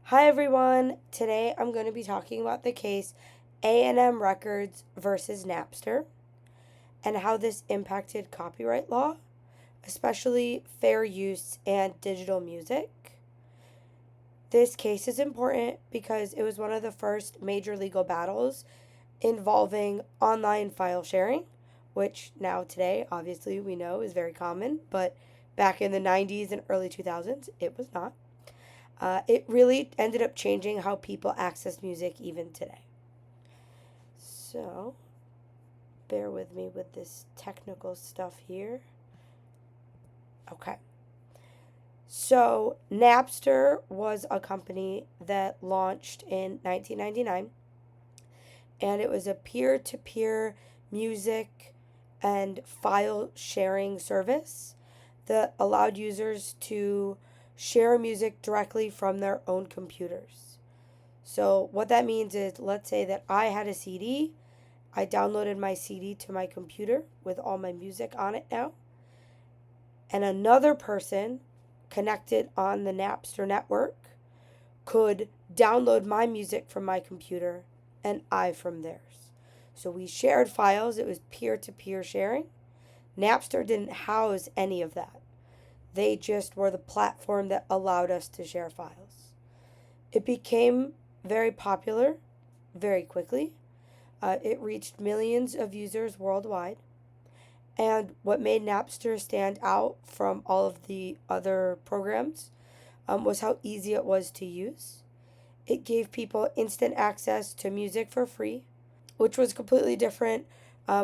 Hi everyone. Today I'm going to be talking about the case A&M Records versus Napster and how this impacted copyright law, especially fair use and digital music. This case is important because it was one of the first major legal battles involving online file sharing, which now today obviously we know is very common, but back in the 90s and early 2000s it was not. It really ended up changing how people access music even today. So, bear with me with this technical stuff here. Okay. So, Napster was a company that launched in 1999, and it was a peer to peer music and file sharing service that allowed users to share music directly from their own computers. So, what that means is, let's say that I had a CD, I downloaded my CD to my computer with all my music on it now, and another person connected on the Napster network could download my music from my computer and I from theirs. So we shared files, it was peer to peer sharing. Napster didn't house any of that, they just were the platform that allowed us to share files. It became very popular very quickly. It reached millions of users worldwide. And what made Napster stand out from all of the other programs was how easy it was to use. It gave people instant access to music for free, which was completely different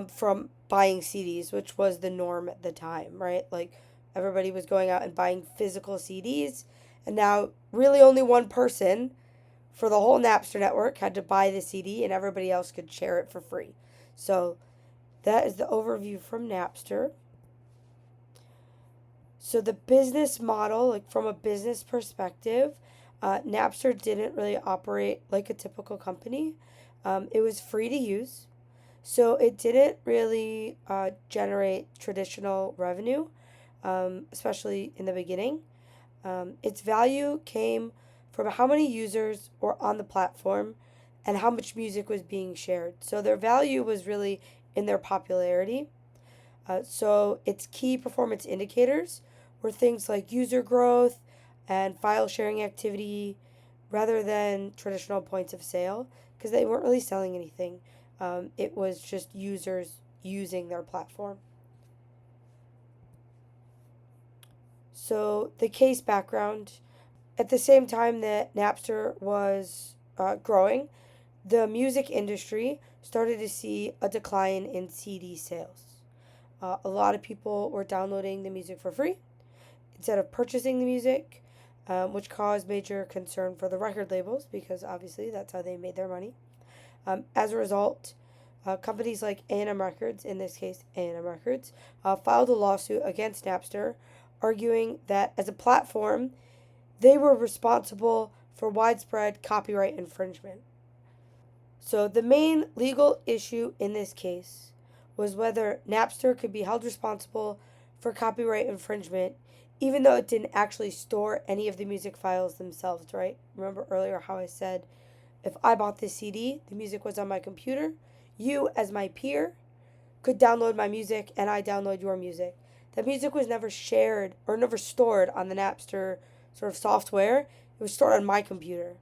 from buying CDs, which was the norm at the time, right? Like everybody was going out and buying physical CDs, and now really only one person for the whole Napster network had to buy the CD and everybody else could share it for free. So that is the overview from Napster. So the business model, like from a business perspective, Napster didn't really operate like a typical company. It was free to use, so it didn't really generate traditional revenue, especially in the beginning. Its value came from how many users were on the platform and how much music was being shared. So their value was really in their popularity. So its key performance indicators were things like user growth and file sharing activity rather than traditional points of sale because they weren't really selling anything. It was just users using their platform. So the case background, at the same time that Napster was growing, the music industry started to see a decline in CD sales. A lot of people were downloading the music for free instead of purchasing the music, which caused major concern for the record labels because obviously that's how they made their money. As a result, companies like A&M Records, in this case A&M Records, filed a lawsuit against Napster, arguing that as a platform, they were responsible for widespread copyright infringement. So the main legal issue in this case was whether Napster could be held responsible for copyright infringement, even though it didn't actually store any of the music files themselves, right? Remember earlier how I said if I bought this CD, the music was on my computer, you, as my peer, could download my music and I download your music. That music was never shared or never stored on the Napster sort of software, it was stored on my computer.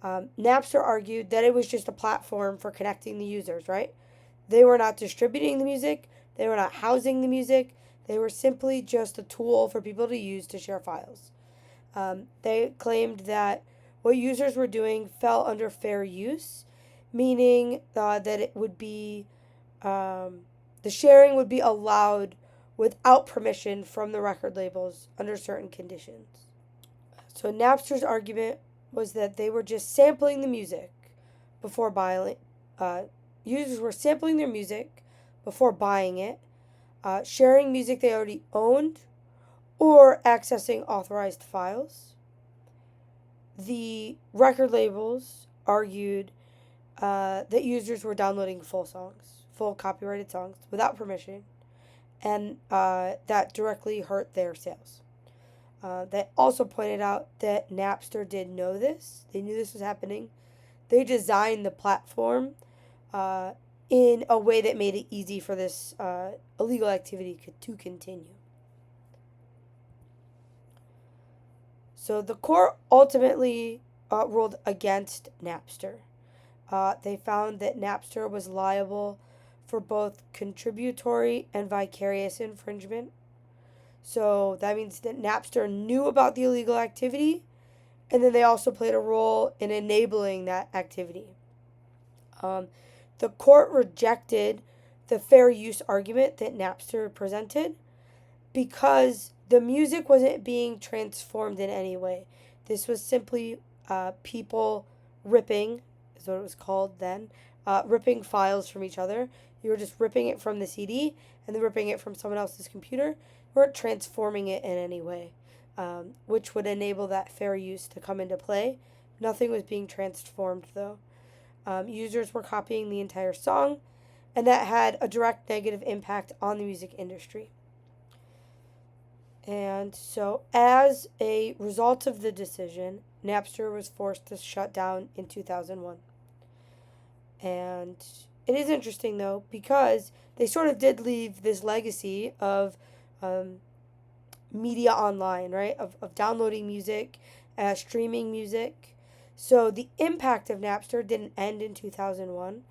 Napster argued that it was just a platform for connecting the users, right? They were not distributing the music, they were not housing the music, they were simply just a tool for people to use to share files. They claimed that what users were doing fell under fair use, meaning that it would be, the sharing would be allowed without permission from the record labels under certain conditions. So Napster's argument was that they were just sampling the music before buying it. Users were sampling their music before buying it, sharing music they already owned, or accessing authorized files. The record labels argued that users were downloading full songs, full copyrighted songs, without permission, and that directly hurt their sales. They also pointed out that Napster did know this. They knew this was happening. They designed the platform uh, in a way that made it easy for this illegal activity to continue. So the court ultimately ruled against Napster. They found that Napster was liable for both contributory and vicarious infringement. So that means that Napster knew about the illegal activity, and then they also played a role in enabling that activity. Um, the court rejected the fair use argument that Napster presented because the music wasn't being transformed in any way. This was simply people ripping, is what it was called then, ripping files from each other. You were just ripping it from the CD and then ripping it from someone else's computer. You weren't transforming it in any way, which would enable that fair use to come into play. Nothing was being transformed though. Users were copying the entire song, and that had a direct negative impact on the music industry. And so, as a result of the decision, Napster was forced to shut down in 2001. And it is interesting, though, because they sort of did leave this legacy of um, media online, right? Of downloading music, streaming music. So, the impact of Napster didn't end in 2001.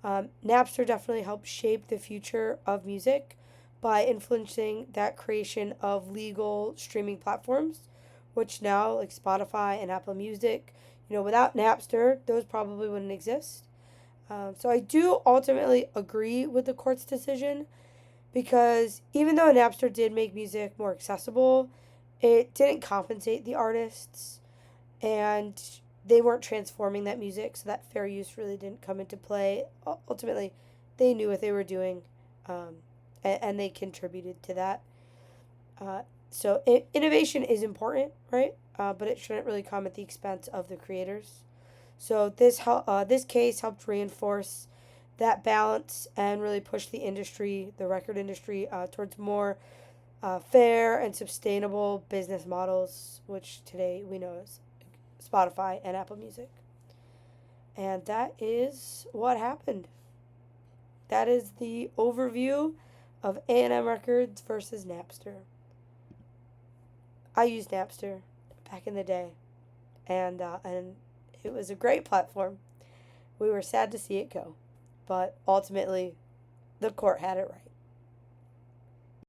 Napster definitely helped shape the future of music by influencing that creation of legal streaming platforms, which now, like Spotify and Apple Music, without Napster, those probably wouldn't exist. So I do ultimately agree with the court's decision because even though Napster did make music more accessible, it didn't compensate the artists and they weren't transforming that music, so that fair use really didn't come into play. Ultimately, they knew what they were doing, and they contributed to that. Uh, so innovation is important, right? But it shouldn't really come at the expense of the creators. So this case helped reinforce that balance and really push the industry, the record industry, towards more fair and sustainable business models, which today we know as Spotify and Apple Music. And that is what happened. That is the overview of A&M Records versus Napster. I used Napster back in the day, and it was a great platform. We were sad to see it go, but ultimately, the court had it right.